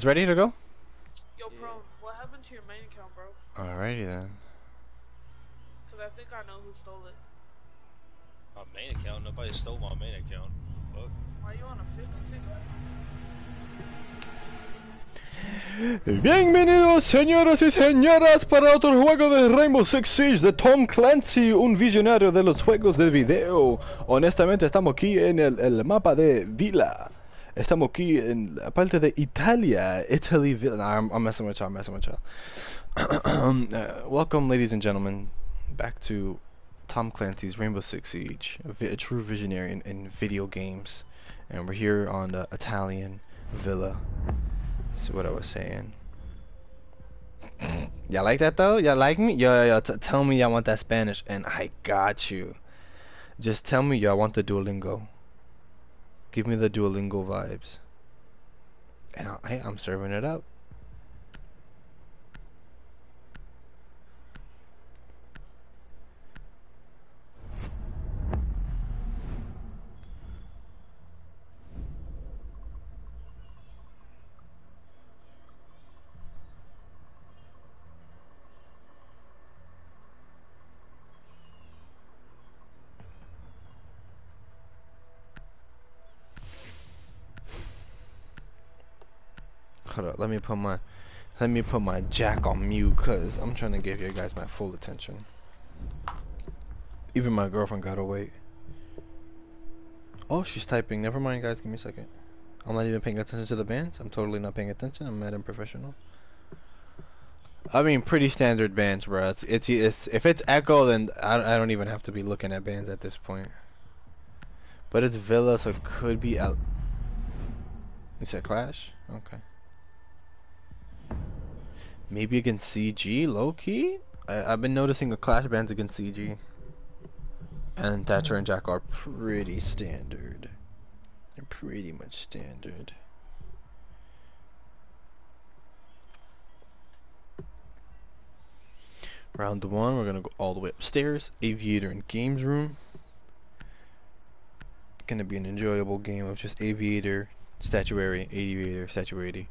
He's ready to go? Yo, Prone, what happened to your main account, bro? Alrighty then. Cause I think I know who stole it. My main account? Nobody stole my main account. Fuck. Why are you on a 56? Bienvenidos señoras y señoras para otro juego de Rainbow Six Siege de Tom Clancy, un visionario de los juegos de video. Honestamente estamos aquí en el mapa de Villa. Estamos aquí en la parte de Italia, Italy Villa. Nah, I'm messing with y'all, welcome ladies and gentlemen back to Tom Clancy's Rainbow Six Siege, a true visionary in video games. And we're here on the Italian Villa. That's what I was saying. Y'all like that though? Y'all like me? Yo, tell me y'all want that Spanish and I got you. Just tell me y'all want the Duolingo. Give me the Duolingo vibes. And I'm serving it up. Hold up, let me put my jack on mute, cause I'm trying to give you guys my full attention. Even my girlfriend gotta wait. Oh, she's typing. Never mind, guys. Give me a second. I'm not even paying attention to the bands. I'm totally not paying attention. I'm mad unprofessional. I mean, pretty standard bands, bro. It's if it's Echo, then I don't even have to be looking at bands at this point. But it's Villa, so it could be out. You said Clash? Okay. Maybe against CG, low key. I've been noticing the Clash bands against CG. And Thatcher and Jack are pretty standard. They're pretty much standard. Round one, we're gonna go all the way upstairs. Aviator and Games Room. Gonna be an enjoyable game of just Aviator, Statuary, Aviator, Statuary.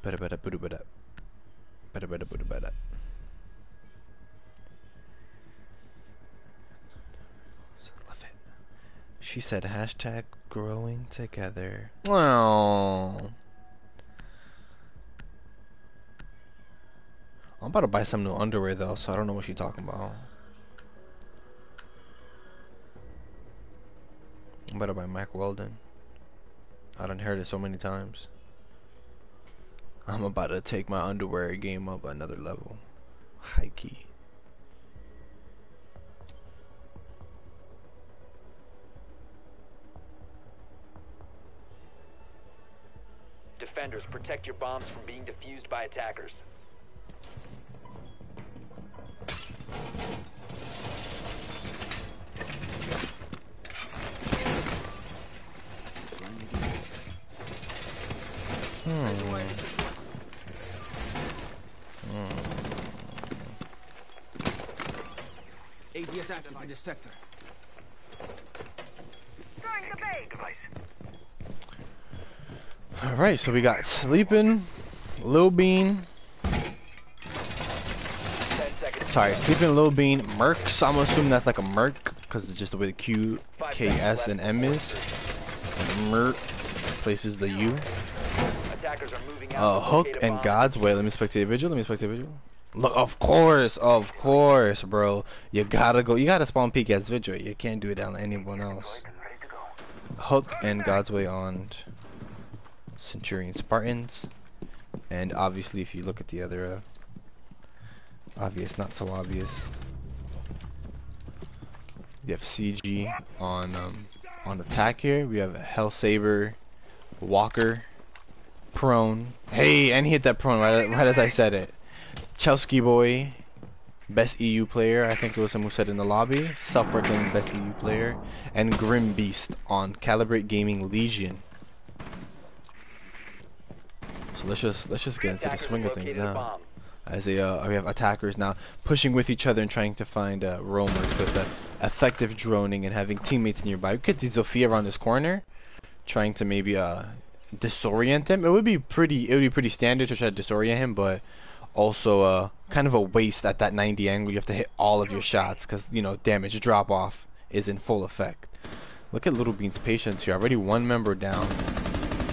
Bada. She said hashtag growing together. Wow. I'm about to buy some new underwear though, so I don't know what she's talking about. I'm about to buy Mack Weldon. I done heard it so many times. I'm about to take my underwear game up another level. High key. Defenders, protect your bombs from being defused by attackers. ADS active in this sector. Alright, so we got Sleepin', Lil Bean. Sleepin', Lil Bean, Mercs. I'm assuming that's like a Merc, because it's just the way the Q, K, S, and M is. Merc places the U. Hook and God's Way. Let me spectate visual. Look, of course, bro. You gotta spawn peek as visual. You can't do it on anyone else. Hook and God's Way on Centurion Spartans. And obviously, if you look at the other obvious, not so obvious, you have CG on attack here. We have Hellsaber, Walker, Prone. Hey, and he hit that prone right as I said it. Chelsky Boy, best EU player. I think it was someone who said in the lobby. Self-proclaimed best EU player. And Grim Beast on Calibrate Gaming Legion. So let's just get into the swing of things now. As we have attackers now pushing with each other and trying to find roamers with effective droning and having teammates nearby. We get the Zofia around this corner, trying to maybe disorient him. It would be pretty standard to try to disorient him, but also kind of a waste at that 90 angle. You have to hit all of your shots because, you know, damage drop off is in full effect. Look at Little Bean's patience here. Already one member down.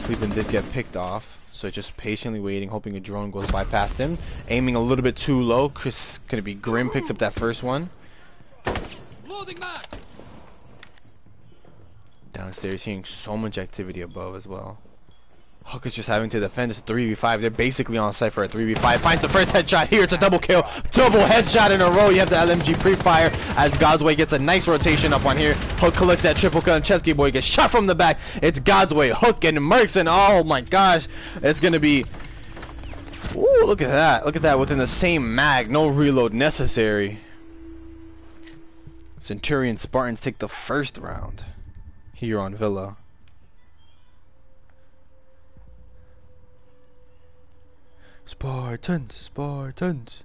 Sleeping did get picked off, so just patiently waiting, hoping a drone goes by past him. Aiming a little bit too low. Chris gonna be grim, picks up that first one. Loading mag. Downstairs, hearing so much activity above as well. Hook is just having to defend. It's a 3v5. They're basically on site for a 3v5. Finds the first headshot here. It's a double kill. Double headshot in a row. You have the LMG pre-fire as Godsway gets a nice rotation up on here. Hook collects that triple kill and Chesky Boy gets shot from the back. It's Godsway, Hook, and Mercs, and oh my gosh. It's going to be... Ooh, look at that. Look at that within the same mag. No reload necessary. Centurion Spartans take the first round here on Villa. Spartans, Spartans.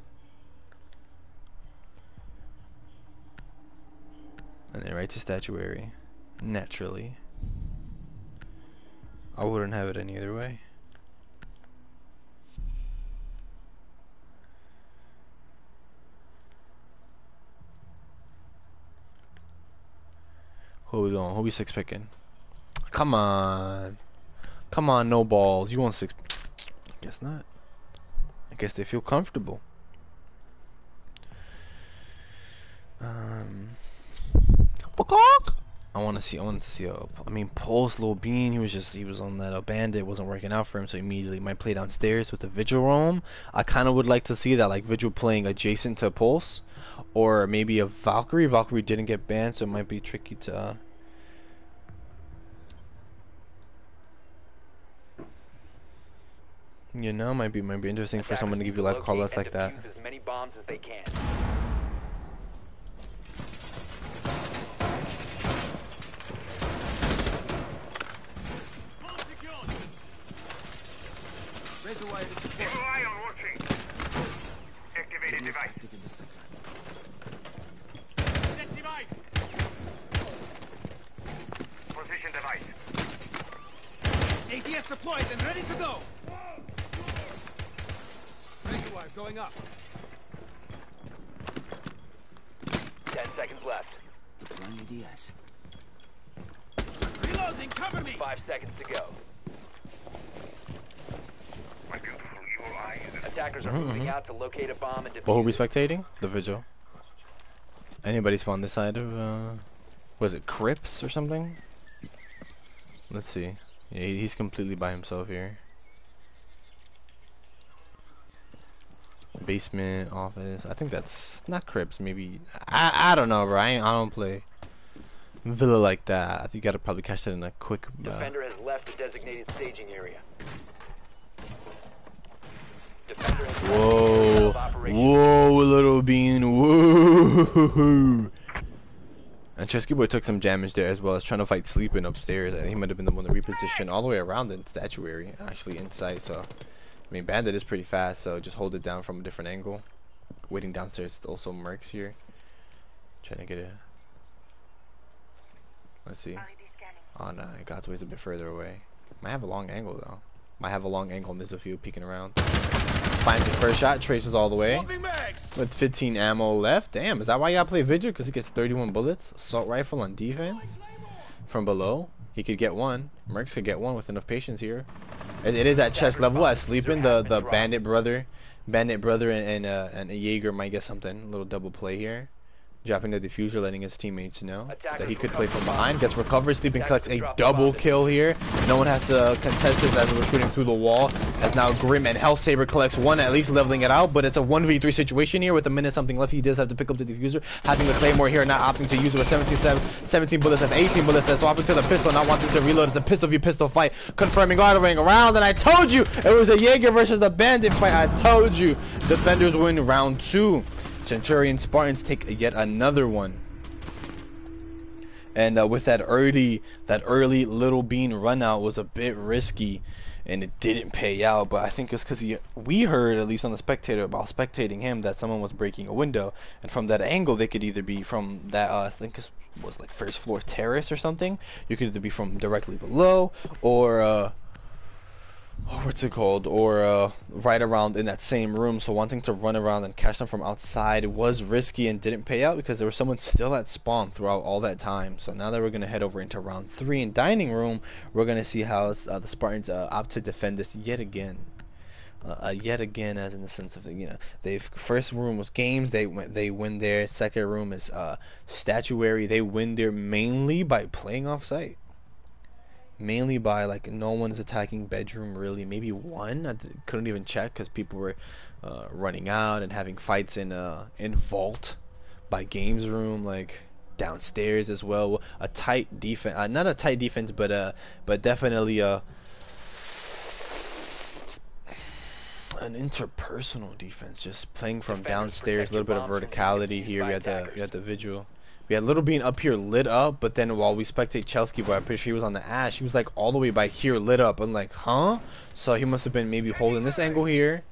And they right to statuary. Naturally. I wouldn't have it any other way. Who we going? Who we six picking? Come on. Come on, no balls. You want six? Guess not. I guess they feel comfortable. I wanted to see I mean, Pulse, Lil Bean, he was on that bandit, wasn't working out for him, so immediately might play downstairs with the Vigil roam. I kind of would like to see that, like Vigil playing adjacent to Pulse, or maybe a Valkyrie. Valkyrie didn't get banned, so it might be tricky to you know, might be interesting for someone to give you live call outs like that. As many bombs as they can. Razor wire is deployed. Ion watching. Activated device. Active in the sector. Set device. Position device. ADS deployed and ready to go. Razor wire going up. 10 seconds left. Run ADS. Reloading, cover me. 5 seconds to go. My beautiful evil eyes. Attackers are moving out to locate a bomb and defuse. But who we spectating? The Vigil. Anybody spawn this side of was it Crips or something? Let's see. Yeah, he's completely by himself here. Basement, office. I think that's not Crips. Maybe I don't know, bro. I don't play Villa like that. I think you gotta probably catch that in a quick. Defender has left the designated staging area. Defender has Whoa! left the Whoa, Little Bean! Whoa! And Chesky Boy took some damage there as well as trying to fight Sleeping upstairs. I think he might have been the one to reposition all the way around the statuary, actually inside. So, I mean, Bandit is pretty fast, so just hold it down from a different angle. Waiting downstairs is also Mercs here. Trying to get it. Let's see. Oh no, Godsway's a bit further away. Might have a long angle though. Might have a long angle in this view peeking around. Finds his first shot, traces all the way. With 15 ammo left. Damn, is that why you gotta play Vigil? Because he gets 31 bullets. Assault rifle on defense. From below. He could get one. Mercs could get one with enough patience here. It is at chest level as Sleeping. The Bandit brother and a Jaeger might get something. A little double play here. Dropping the diffuser, letting his teammates know that he could play from behind. Gets recovered. Sleeping collects a double kill here. No one has to contest this as we're shooting through the wall. As now Grim and Hellsaber collects one, at least leveling it out. But it's a 1v3 situation here with a minute something left. He does have to pick up the diffuser. Having the Claymore here, not opting to use it with 17 bullets and 18 bullets. That's swapping to the pistol, not wanting to reload. It's a pistol v pistol fight. Confirming ordering around. And I told you it was a Jaeger versus a Bandit fight. I told you. Defenders win round 2. Centurion Spartans take yet another one, and with that early Little Bean run out was a bit risky, and it didn't pay out. But I think it's because we heard, at least on the Spectator, about spectating him, that someone was breaking a window, and from that angle they could either be from that I think it was like first floor terrace or something. You could either be from directly below, or what's it called, or right around in that same room. So wanting to run around and catch them from outside was risky and didn't pay out because there was someone still at spawn throughout all that time. So now that we're gonna head over into round 3 in dining room, we're gonna see how the Spartans opt to defend this yet again. Yet again, as in the sense of, you know, they first room was games, they win there. Second room is statuary, they win there mainly by playing off site. Mainly by, like, no one's attacking bedroom really, maybe one. I couldn't even check because people were running out and having fights in vault by games room, like downstairs as well. A tight defense, not a tight defense, but definitely an interpersonal defense, just playing from downstairs. A little bit of verticality here. We had the visual. We had Little Bean up here lit up, but then while we spectate Chelsky Boy, I'm pretty sure he was on the Ash, he was like all the way back here lit up. I'm like, huh? So he must have been maybe holding this angle here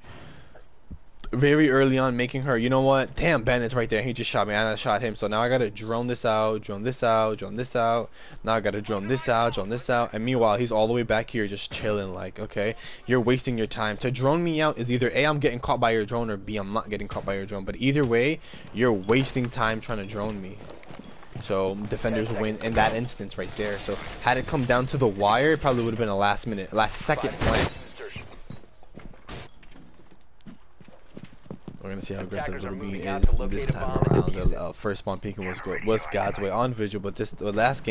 very early on, making her, you know what? Damn, Bennett's right there. He just shot me and I shot him. So now I gotta drone this out, drone this out, drone this out. Now I gotta drone this out, drone this out. And meanwhile, he's all the way back here just chilling, like, okay, you're wasting your time. To drone me out is either A, I'm getting caught by your drone, or B, I'm not getting caught by your drone. But either way, you're wasting time trying to drone me. So defenders win in that instance right there. So had it come down to the wire, it probably would have been a last second play. We're gonna see how aggressive Little Bean is this time around. The first spawn peeking was God's way on visual, but the last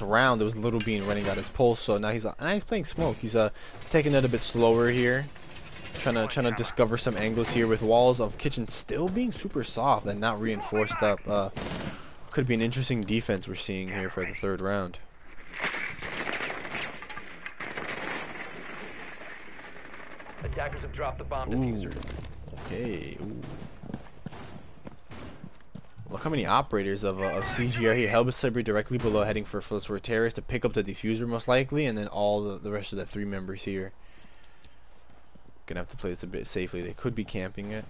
round, it was Little Bean running out his pulse. So now he's playing smoke. He's taking it a bit slower here, trying to discover some angles here with walls of kitchen still being super soft and not reinforced up. Could be an interesting defense we're seeing here for the third round. Attackers have dropped the bomb diffuser. Okay. Ooh. Look how many operators of CG are here. Helmet Cyber directly below, heading for terrorists to pick up the diffuser most likely, and then all the rest of the 3 members here. Gonna have to play this a bit safely. They could be camping it.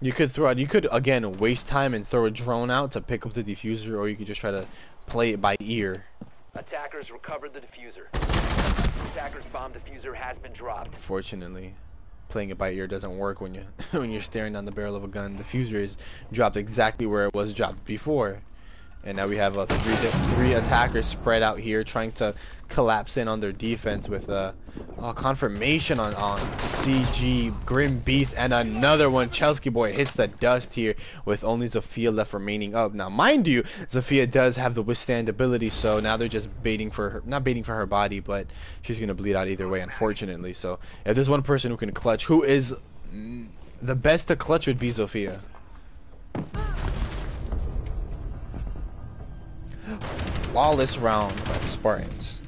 You could again waste time and throw a drone out to pick up the diffuser, or you could just try to play it by ear. Attackers recovered the diffuser. Attackers bomb diffuser has been dropped. Fortunately, playing it by ear doesn't work when you when you're staring down the barrel of a gun. The diffuser is dropped exactly where it was dropped before. And now we have 3 attackers spread out here trying to collapse in on their defense with confirmation on CG, Grim Beast, and another one. Chelsky Boy hits the dust here with only Zofia left remaining up. Now, mind you, Zofia does have the withstand ability, so now they're just baiting for her, not baiting for her body, but she's going to bleed out either way, unfortunately. So if there's one person who can clutch, who is the best to clutch, would be Zofia. Flawless round by the Spartans.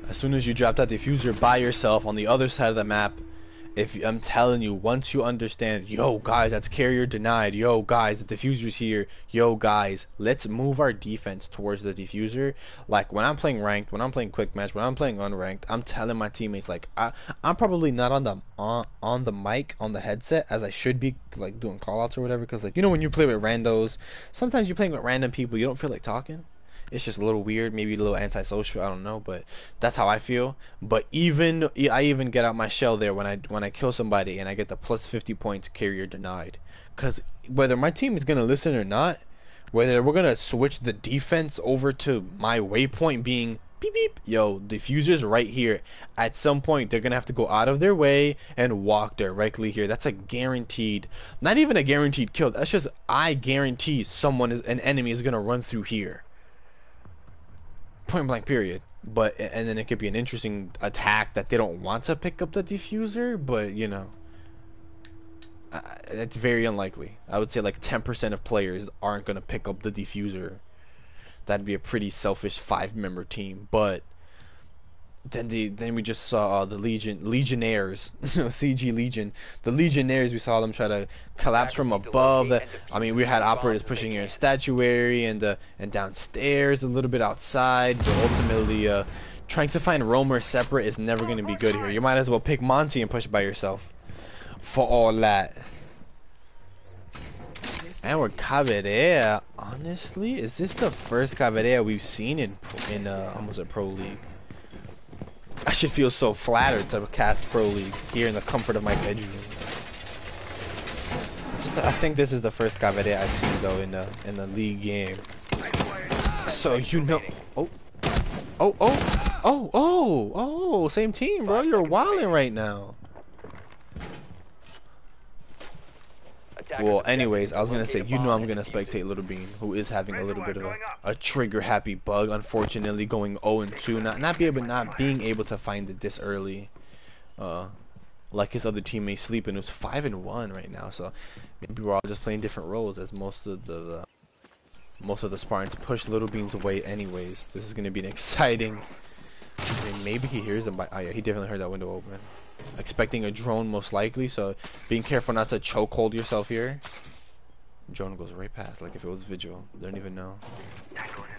As soon as you drop that diffuser by yourself on the other side of the map, I'm telling you, once you understand, yo guys, that's carrier denied, yo guys, the diffuser's here, yo guys, let's move our defense towards the diffuser. Like when I'm playing ranked, when I'm playing quick match, when I'm playing unranked, I'm telling my teammates, like, I'm probably not on the mic, on the headset as I should be, like doing callouts or whatever, because, like, you know, when you play with randos, sometimes you're playing with random people, you don't feel like talking. It's just a little weird, maybe a little antisocial, I don't know, but that's how I feel. But I even get out my shell there when I kill somebody and I get the plus 50 points, carrier denied. Because whether my team is going to listen or not, whether we're going to switch the defense over to my waypoint being beep beep, yo, diffuser's right here. At some point, they're going to have to go out of their way and walk directly here. That's a guaranteed, not even a guaranteed kill. That's just, I guarantee an enemy is going to run through here. Point blank period. But and then it could be an interesting attack that they don't want to pick up the diffuser, but you know, it's very unlikely. I would say like 10% of players aren't going to pick up the diffuser. That'd be a pretty selfish 5-member team. But then we just saw the Legionnaires, CG Legion, the Legionnaires. We saw them try to collapse from above. I mean, we had operators pushing here in statuary and downstairs, a little bit outside, but ultimately trying to find roamer separate is never going to be good here. You might as well pick Monty and push by yourself for all that. And we're Caverea. Honestly, is this the first Caverea we've seen in almost a pro league? I should feel so flattered to cast Pro League here in the comfort of my bedroom. I think this is the first Cavite I've seen though in the league game. So you know, oh, same team, bro. You're wilding right now. Well, anyways, I was gonna say, you know, I'm gonna spectate Little Bean, who is having a little bit of a trigger-happy bug. Unfortunately, going 0-2, not being able to find it this early, like his other teammates sleeping. Who's 5-1 right now. So maybe we're all just playing different roles, as most of the Spartans push Little Beans away. Anyways, this is gonna be an exciting. I mean, maybe he hears them. Oh yeah, he definitely heard that window open. Expecting a drone most likely, so being careful not to chokehold yourself here. Drone goes right past, like if it was Vigil. They don't even know.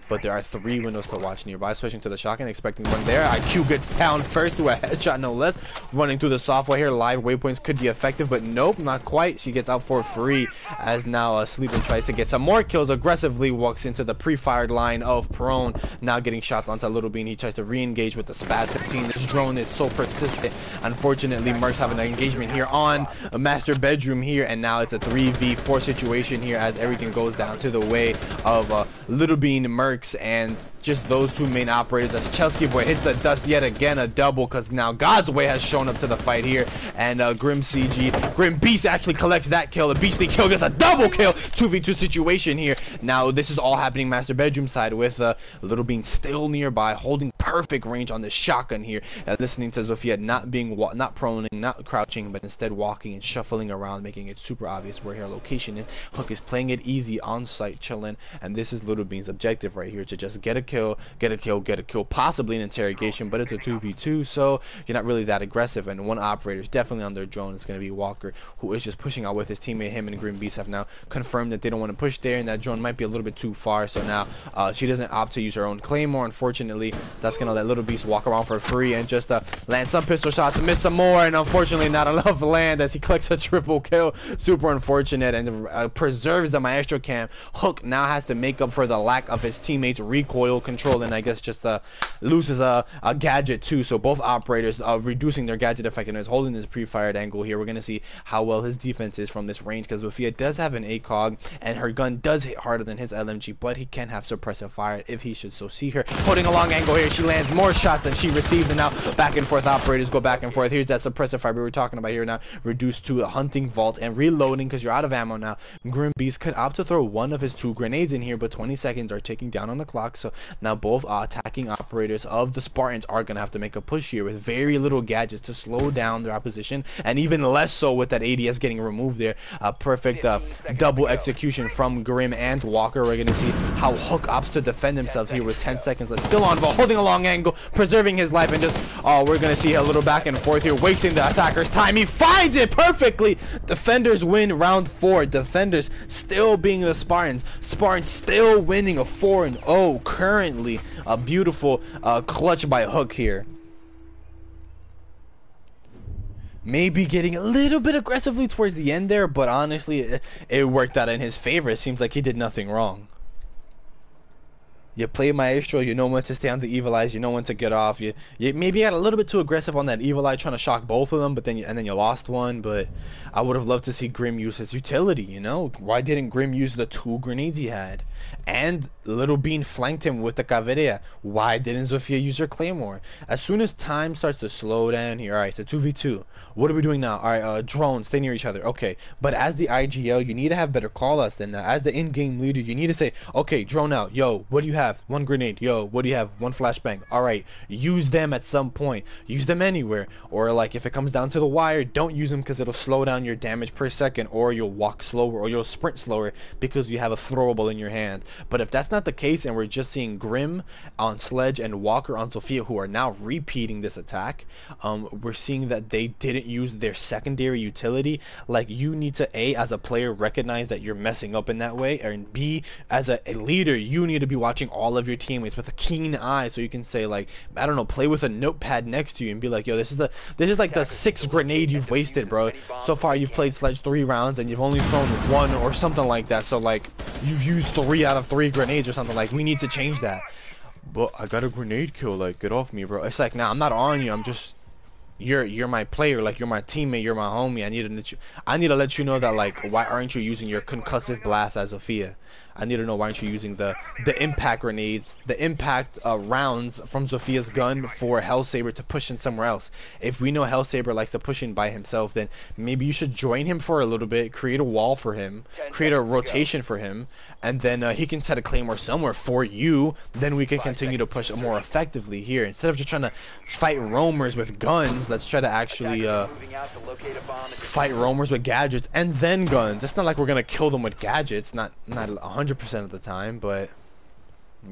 But there are 3 windows to watch nearby. Switching to the shotgun, expecting one there. IQ gets down first through a headshot, no less. Running through the software here. Live waypoints could be effective, but nope, not quite. She gets out for free as now Sleeper tries to get some more kills. Aggressively walks into the pre-fired line of Prone. Now getting shots onto Little Bean. He tries to re-engage with the Spaz 15. This drone is so persistent. Unfortunately, Mercs have an engagement here on a master bedroom here, and now it's a 3v4 situation here as everything goes down to the way of Little Bean, Mercs, and just those 2 main operators as Chelsky Boy hits the dust yet again, a double, because now God's Way has shown up to the fight here, and Grim Beast actually collects that kill. The Beastly kill gets a double kill, 2v2 situation here. Now this is all happening master bedroom side with Little Bean still nearby, holding perfect range on the shotgun here, listening to Zofia not proning, not crouching, but instead walking and shuffling around, making it super obvious where her location is. Hook is playing it easy on site, chilling, and this is Little Bean's objective right here, to just get a kill, possibly an interrogation, but it's a 2v2, so you're not really that aggressive. And one operator is definitely on their drone. It's going to be Walker, who is just pushing out with his teammate. Him and Grim Beast have now confirmed that they don't want to push there, and that drone might be a little bit too far, so now she doesn't opt to use her own Claymore. Unfortunately, that's going to let Little Beast walk around for free and just land some pistol shots, miss some more, and unfortunately not enough land as he collects a triple kill. Super unfortunate, and preserves the Maestro cam. Hook now has to make up for the lack of his teammates' recoil control, and I guess just loses a gadget too. So both operators reducing their gadget effectiveness, holding this pre-fired angle here. We're gonna see how well his defense is from this range, because Zofia does have an ACOG and her gun does hit harder than his LMG, but he can have suppressive fire if he should so see her. Holding a long angle here, she lands more shots than she receives, and now back and forth operators go back and forth. Here's that suppressive fire we were talking about here, now reduced to a hunting vault and reloading because you're out of ammo now. Grim Beast could opt to throw one of his 2 grenades in here, but 20 seconds are ticking down on the clock, so now both attacking operators of the Spartans are gonna have to make a push here with very little gadgets to slow down their opposition, and even less so with that ADS getting removed there. Perfect double execution from Grim and Walker. We're gonna see how Hook opts to defend himself here with 10 seconds left, still on ball, holding a long angle, preserving his life, and just we're gonna see a little back and forth here, wasting the attacker's time. He finds it perfectly. Defenders win round 4. Defenders still being the Spartans still winning a 4-0 currently. A beautiful clutch by Hook here. Maybe getting a little bit aggressively towards the end there, but honestly it worked out in his favor. It seems like he did nothing wrong. You play Maestro, you know when to stay on the Evil Eyes, you know when to get off. You maybe got a little bit too aggressive on that Evil Eye, trying to shock both of them, but then you lost one. But I would have loved to see Grim use his utility, you know? Why didn't Grim use the 2 grenades he had? And Little Bean flanked him with the Caveria. Why didn't Zofia use her Claymore? As soon as time starts to slow down here, alright, it's a 2v2. What are we doing now? Alright, drones, stay near each other. Okay, but as the IGL, you need to have better call-outs than that. As the in-game leader, you need to say, okay, drone out. Yo, what do you have? 1 grenade. Yo, what do you have? 1 flashbang. Alright, use them at some point. Use them anywhere. Or like, if it comes down to the wire, don't use them because it'll slow down your damage per second, or you'll walk slower, or you'll sprint slower because you have a throwable in your hand. But if that's not the case, and we're just seeing Grim on Sledge and Walker on Zofia, who are now repeating this attack, we're seeing that they didn't use their secondary utility. Like, you need to, A, as a player, recognize that you're messing up in that way, and B, as a leader, you need to be watching all of your teammates with a keen eye, so you can say, like, I don't know, play with a notepad next to you and be like, yo, this is like the 6th grenade you've wasted, bro. So far you've played Sledge 3 rounds and you've only thrown 1 or something like that, so like you've used 3 out of 3 grenades or something. Like, we need to change that. but I got a grenade kill, like, get off me, bro. It's like, nah, I'm not on you, I'm just, you're my player, like, you're my teammate, you're my homie. I need to let you know that, like, why aren't you using your concussive blast as Zofia? I need to know why aren't you using the impact grenades, the impact rounds from Zofia's gun for Hellsaber to push in somewhere else. If we know Hellsaber likes to push in by himself, then maybe you should join him for a little bit, create a wall for him, create a rotation for him, and then he can set a claymore somewhere for you. Then we can continue to push more effectively here. Instead of just trying to fight roamers with guns, let's try to actually fight roamers with gadgets and then guns. It's not like we're gonna kill them with gadgets, not 100% of the time, but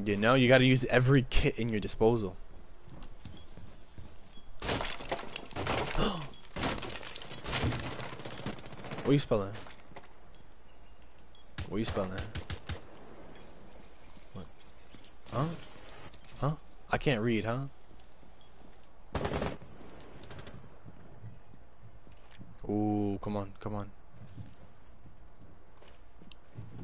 you know, you gotta use every kit in your disposal. What are you spelling? What are you spelling? What? Huh? Huh? I can't read, huh? Ooh, come on, come on.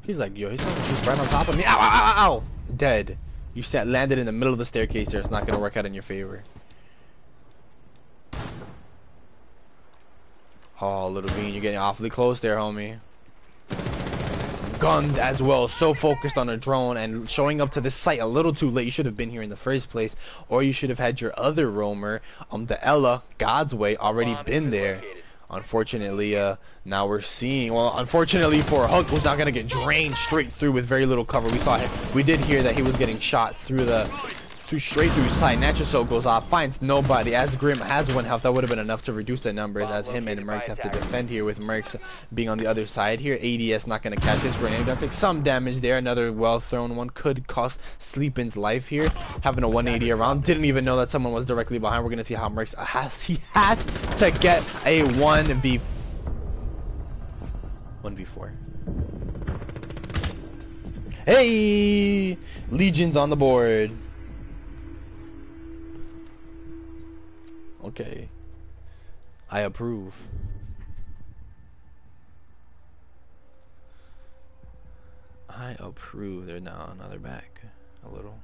He's like, yo, he's right on top of me. Ow, ow, ow, ow! Dead. You landed in the middle of the staircase there. It's not gonna work out in your favor. Oh, little bean, you're getting awfully close there, homie. Gunned as well, so focused on a drone and showing up to this site a little too late. You should have been here in the first place, or you should have had your other roamer, the Ela, God's Way, already been there. Unfortunately, now we're seeing, well, unfortunately for Hook, who's not gonna get drained straight through with very little cover. We did hear that he was getting shot through straight through his side. Natural goes off, finds nobody. As Grim has 1 health, that would have been enough to reduce the numbers, as him and Mercs have to defend here, with Mercs being on the other side here. ADS not gonna catch his grenade. Gonna take some damage there. Another well thrown one could cost Sleepin's life here. Having a 180 around. Didn't even know that someone was directly behind. We're gonna see how Mercs has to get a 1v4. Hey, Legion's on the board. Okay, I approve. I approve. They're now back a little.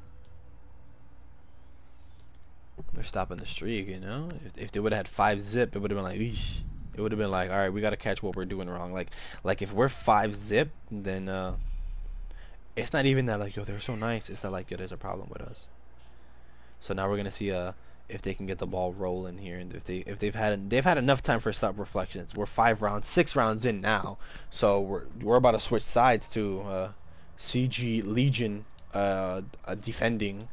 They're stopping the streak, you know. If they would have had 5 zip, it would have been like, eesh. It would have been like, all right, we gotta catch what we're doing wrong. Like if we're 5 zip, then it's not even that like, yo, they're so nice. It's not like, yo, there's a problem with us. So now we're gonna see if they can get the ball rolling here, and if they've had enough time for sub reflections. We're 6 rounds in now, so we're about to switch sides to CG Legion defending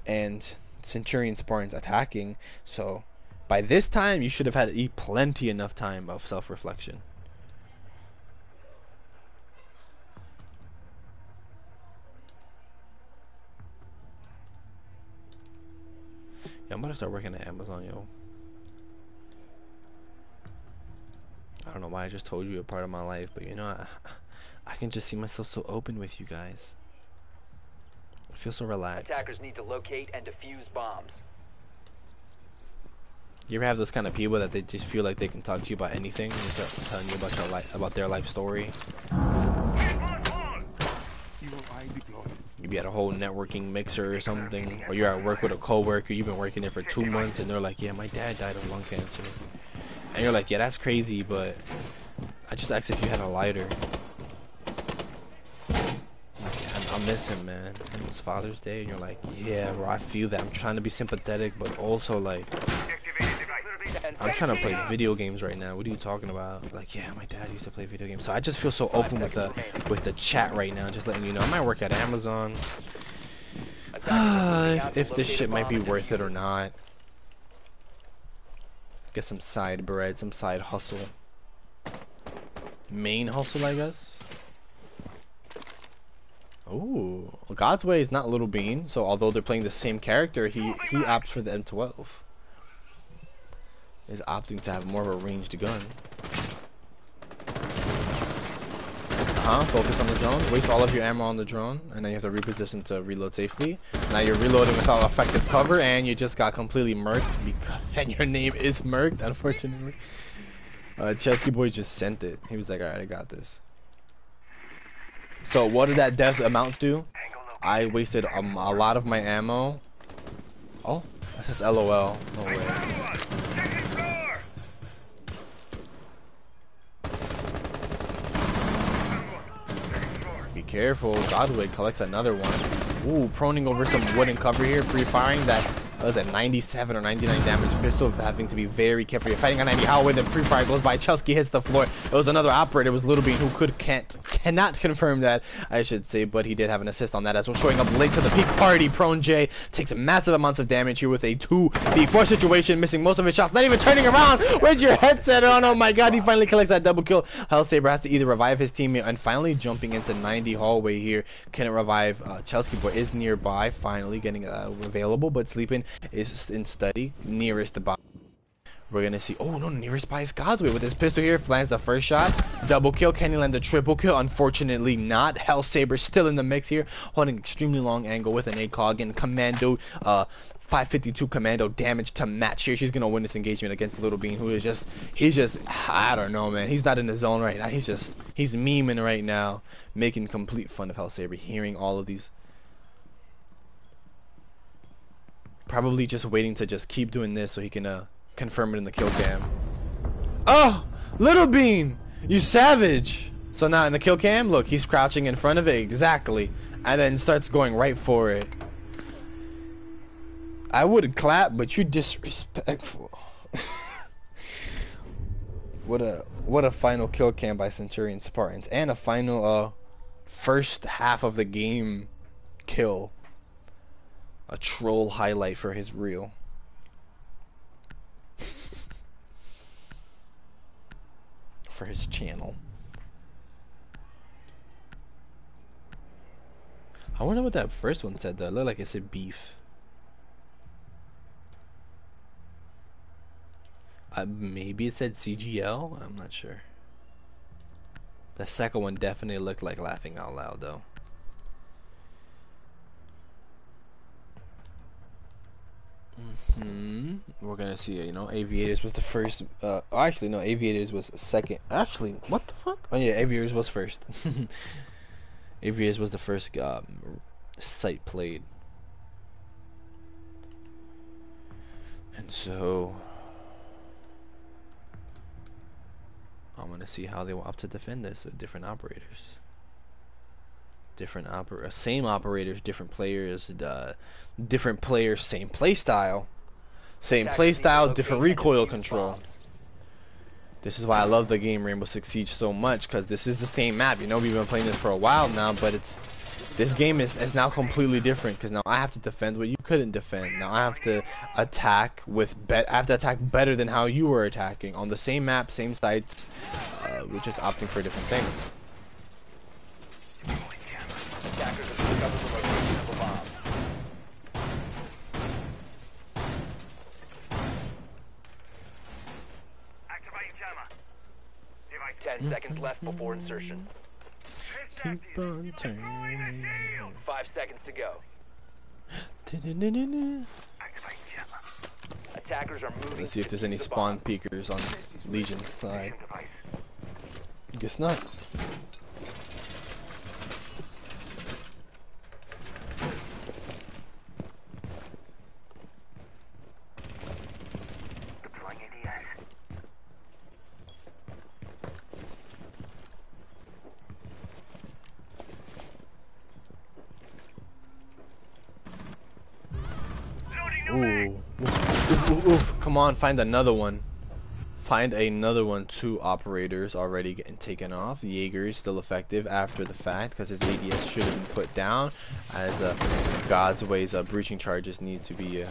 and Centurion Spartans attacking. So by this time you should have had plenty enough time of self-reflection. Yeah, I'm gonna start working at Amazon, yo. I don't know why I just told you a part of my life, but you know, I can just see myself so open with you guys. I feel so relaxed. Attackers need to locate and defuse bombs. You ever have those kind of people that they just feel like they can talk to you about anything and start telling you about their life story? You be at a whole networking mixer or something, or you're at work with a coworker, you've been working there for 2 months, and they're like, yeah, my dad died of lung cancer. And you're like, yeah, that's crazy, but I just asked if you had a lighter. I miss him, man. And it was Father's Day, and you're like, yeah, bro, I feel that. I'm trying to be sympathetic, but also, like, I'm trying to play video games right now. What are you talking about? Like, yeah, my dad used to play video games. So I just feel so open with the chat right now, just letting you know. I might work at Amazon. If this shit might be worth it or not. Get some side bread, some side hustle. Main hustle, I guess. Ooh, God's Way is not Little Bean, so although they're playing the same character, he opts for the M12. Is opting to have more of a ranged gun. Focus on the drone, waste all of your ammo on the drone, and then you have to reposition to reload safely. Now you're reloading without effective cover, and you just got completely murked, and your name is murked, unfortunately. Chesky Boy just sent it. He was like, alright, I got this. So what did that death amount to? I wasted a lot of my ammo. Oh, that says LOL. No way. Be careful. Godwig collects another one. Ooh, proning over some wooden cover here. Pre-firing that was a 97 or 99 damage pistol. Having to be very careful. You're fighting on Andy Holloway. Then pre-fire goes by. Chelsky hits the floor. It was another operator. It was Little Bean who cannot confirm that, I should say, but he did have an assist on that as well. Showing up late to the peak party. Prone J takes massive amounts of damage here with a 2v4 situation. Missing most of his shots. Not even turning around. Where's your headset on? Oh my god. He finally collects that double kill. Hellsaber has to either revive his teammate and finally jumping into 90 hallway here. Can it revive Chelsky, but is nearby. Finally getting available, but sleeping is in study nearest the bottom. We're gonna see. Oh no, nearest by is Godsway with his pistol here. Lands the first shot. Double kill. Can he land the triple kill? Unfortunately not. Hellsaber still in the mix here, holding extremely long angle with an ACOG and commando 552 commando damage to match here. She's gonna win this engagement against Little Bean, who is just I don't know, man. He's not in the zone right now. He's memeing right now, making complete fun of Hellsaber, hearing all of these. Probably just waiting to just keep doing this so he can confirm it in the kill cam. Oh, Little Bean, you savage! So now in the kill cam, look, he's crouching in front of it exactly, and then starts going right for it. I would clap, but you disrespectful. What a final kill cam by Centurion Spartans, and a final first half of the game kill. A troll highlight for his reel. For his channel. I wonder what that first one said though. It looked like it said beef. Maybe it said CGL? I'm not sure. The second one definitely looked like laughing out loud though. We're gonna see, you know, Aviators was the first. Actually, no, Aviators was second. Actually, what the fuck? Oh yeah, Aviators was first. Aviators was the first site played, and so I'm gonna see how they will opt to defend this with different operators. Same operators, different players, same play style. Same play style, different recoil control. This is why I love the game Rainbow Six Siege so much, because this is the same map. You know, we've been playing this for a while now, but this game is now completely different, because now I have to defend what you couldn't defend. Now I have to attack better than how you were attacking on the same map, same sites. We're just opting for different things. Attackers have discovered the location of a bomb. Activating jammer. Device. 10 seconds left before insertion. Keep on turning. 5 seconds to go. Activating jammer. Attackers are moving. Let's see if to there's any defuse the spawn bomb. peekers on Legion's side. Device. Guess not. Deploying ADS. Ooh. Oof. Come on, find another one. Find another one. 2 operators already getting taken off. Jaeger is still effective after the fact because his ADS should have been put down, as Godsway's breaching charges need to be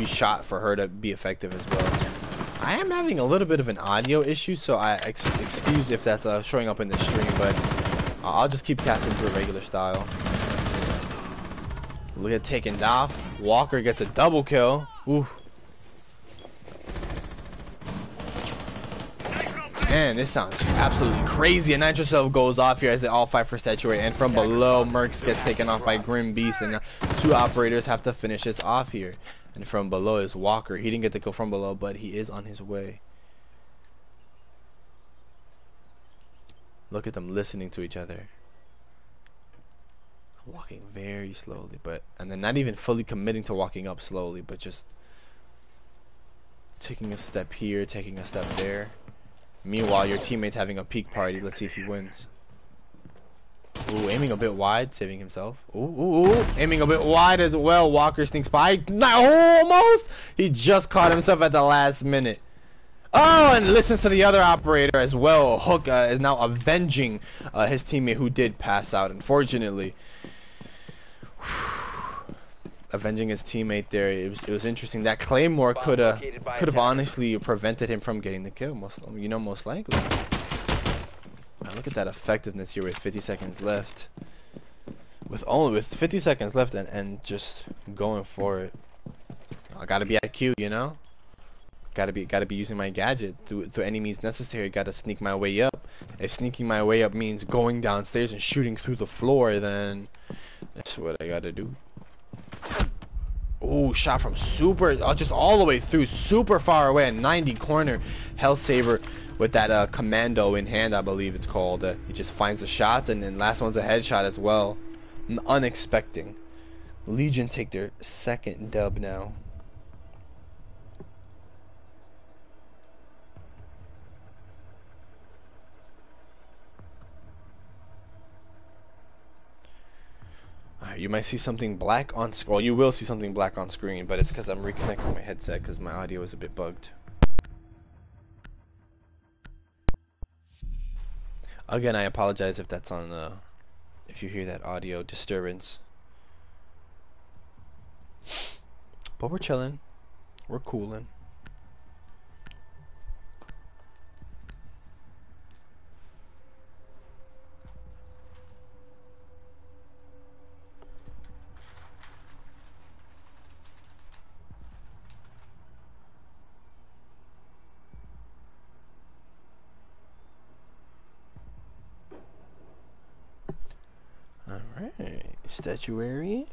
shot for her to be effective as well. I am having a little bit of an audio issue, so I excuse if that's showing up in the stream, but I'll just keep casting through regular style. Look at taken off. Walker gets a double kill. Ooh. Man, this sounds absolutely crazy. And Nitrocell goes off here as they all fight for statuary. And from below, Mercs gets taken off by Grim Beast. And 2 operators have to finish this off here. And from below is Walker. He didn't get the kill from below, but he is on his way. Look at them listening to each other. Walking very slowly, and then not even fully committing to walking up slowly, but just taking a step here, taking a step there. Meanwhile, your teammate's having a peek party. Let's see if he wins. Ooh, aiming a bit wide, saving himself. Ooh, aiming a bit wide as well. Walker sneaks by. Almost! He just caught himself at the last minute. Oh, and listen to the other operator as well. Hook is now avenging his teammate who did pass out, unfortunately. Avenging his teammate there. It was interesting. That Claymore could have honestly prevented him from getting the kill. Most likely. Look at that effectiveness here with 50 seconds left. With 50 seconds left and just going for it. I gotta be IQ, you know. Gotta be using my gadget through any means necessary. Gotta sneak my way up. If sneaking my way up means going downstairs and shooting through the floor, then that's what I gotta do. Ooh, shot from just all the way through, super far away at 90 corner. Hellsaver with that commando in hand, I believe it's called. He just finds the shots, and then last one's a headshot as well. Unexpected. Legion take their second dub now. You might see something black on screen. Well, you will see something black on screen, but it's because I'm reconnecting my headset because my audio is a bit bugged. Again, I apologize if that's on if you hear that audio disturbance. But we're chilling. We're cooling. Alright, statuary.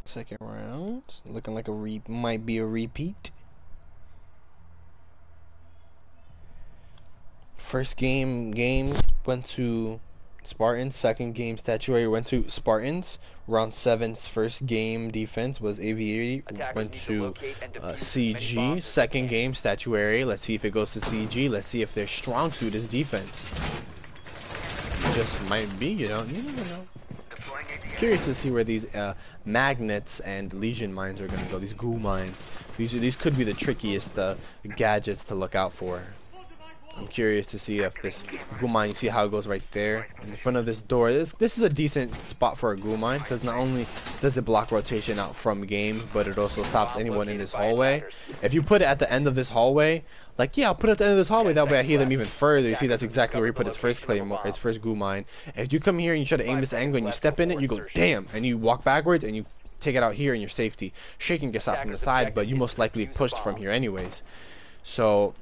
Second round. Looking like might be a repeat. First game went to Spartans. Second game statuary went to Spartans. Round 7's first game defense was Aviary. Went to CG. Second game statuary. Let's see if it goes to CG. Let's see if their strong suit is defense. Just might be, you never know. Curious to see where these magnets and Legion mines are going to go. These goo mines. These could be the trickiest gadgets to look out for. I'm curious to see if this goo mine, you see how it goes right there in front of this door. This is a decent spot for a goo mine because not only does it block rotation out from game, but it also stops anyone in this hallway. If you put it at the end of this hallway, like, yeah, I'll put it at the end of this hallway, that way I heal them even further. You see, that's exactly where he put his first claymore, his first goo mine. If you come here and you try to aim this angle and you step in it, you go, damn, and you walk backwards and you take it out here in your safety. Shaking gets out from the side, but you most likely pushed from here anyways. So,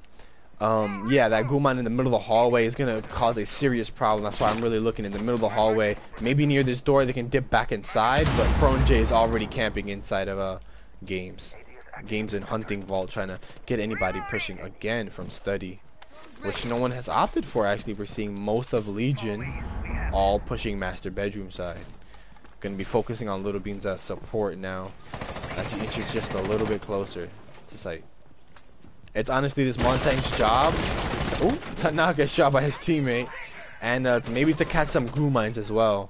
yeah, that goo mine in the middle of the hallway is going to cause a serious problem. That's why I'm really looking in the middle of the hallway. Maybe near this door they can dip back inside, but Prone J is already camping inside of Games and Hunting Vault, trying to get anybody pushing again from Study, which no one has opted for. Actually, we're seeing most of Legion all pushing Master Bedroom side. Going to be focusing on Little Beans as support now, as he inches just a little bit closer to site. It's honestly this Montaigne's job to not get shot by his teammate, and maybe to catch some goo mines as well.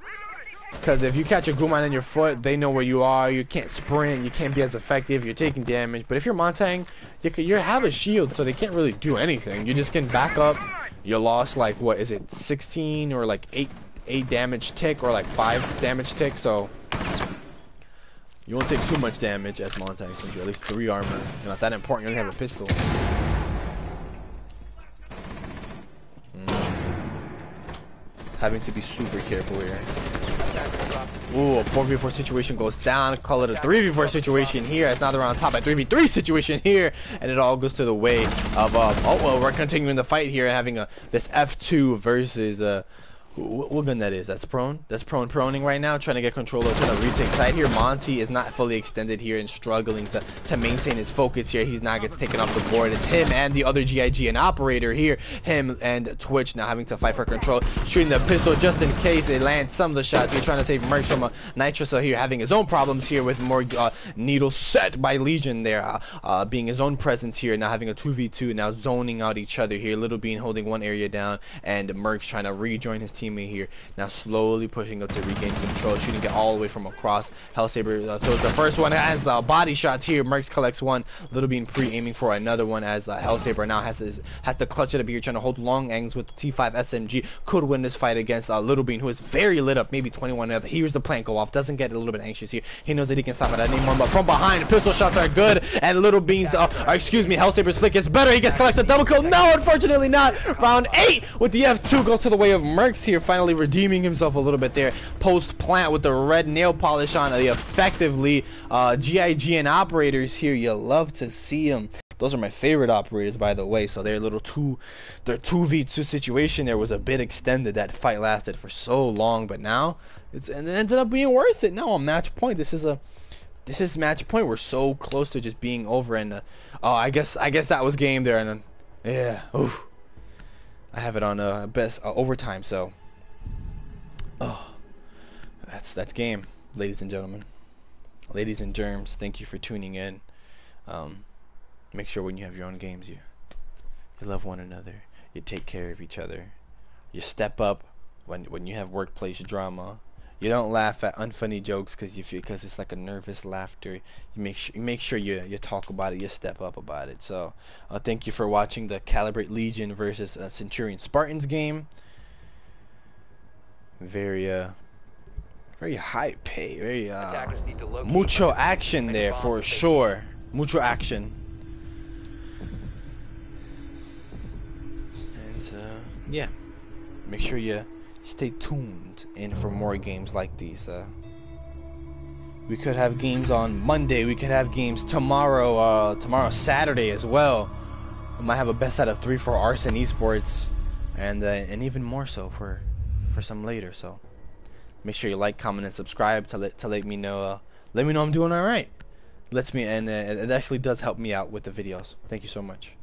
Because if you catch a goo mine in your foot, they know where you are. You can't sprint. You can't be as effective. You're taking damage. But if you're Montaigne, you have a shield, so they can't really do anything. You just can back up. You lost like, what is it, 16 or like 8 damage tick, or like 5 damage tick. So you won't take too much damage as Montaigne, since you're at least 3 armor. You're not that important. You only have a pistol. Having to be super careful here. Ooh, a 4v4 situation goes down. Call it a 3v4 situation here. It's now they're on top. A 3v3 situation here, and it all goes to the way of oh well, we're continuing the fight here, having this F2 versus What gun that is? That's prone. That's proning right now, trying to get control of, trying to retake side here. Monty is not fully extended here and struggling to maintain his focus here. He's not gets taken off the board. It's him and the other GIG, an operator here. Him and Twitch now having to fight for control, shooting the pistol just in case it lands some of the shots. He's trying to save Mercs from a Nitro here, having his own problems here with more needles set by Legion there, being his own presence here, now having a 2v2, now zoning out each other here. Little Bean holding one area down, and Mercs trying to rejoin his teammate here, now slowly pushing up to regain control, shooting it all the way from across. Hellsaber throws the first one, has body shots here. Mercs collects one. Little Bean pre-aiming for another one, as Hellsaber now has to clutch it up here, trying to hold long angles with the T5 SMG. Could win this fight against Little Bean, who is very lit up, maybe 21 other. Hears the plant go off, doesn't get a little bit anxious here. He knows that he can stop it at any moment, but from behind, pistol shots are good, and Little Bean's, Hellsaber's flick gets better. He gets collects a double kill. No, unfortunately not. Round 8 with the F2 goes to the way of Mercs here, finally redeeming himself a little bit there. Post plant with the red nail polish on the effectively GIG and operators here. You love to see them. Those are my favorite operators, by the way. So their 2v2 situation there was a bit extended. That fight lasted for so long, but now it ended up being worth it. Now on match point, this is match point. We're so close to just being over, and I guess that was game there, and yeah, oof. I have it on best overtime, so that's game, ladies and gentlemen, ladies and germs. Thank you for tuning in. Make sure when you have your own games, you love one another, you take care of each other, you step up when you have workplace drama. You don't laugh at unfunny jokes because it's like a nervous laughter. You make sure you talk about it, you step up about it. So thank you for watching the Calibrate Legion versus Centurion Spartans game. Very high pay, very mucho action there for sure. Mucho action. And yeah, make sure you stay tuned in for more games like these. We could have games on Monday. We could have games tomorrow. Tomorrow Saturday as well. We might have a best out of 3 for Arson Esports, and even more so for some later. So make sure you like, comment, and subscribe to let me know. Let me know I'm doing all right. It actually does help me out with the videos. Thank you so much.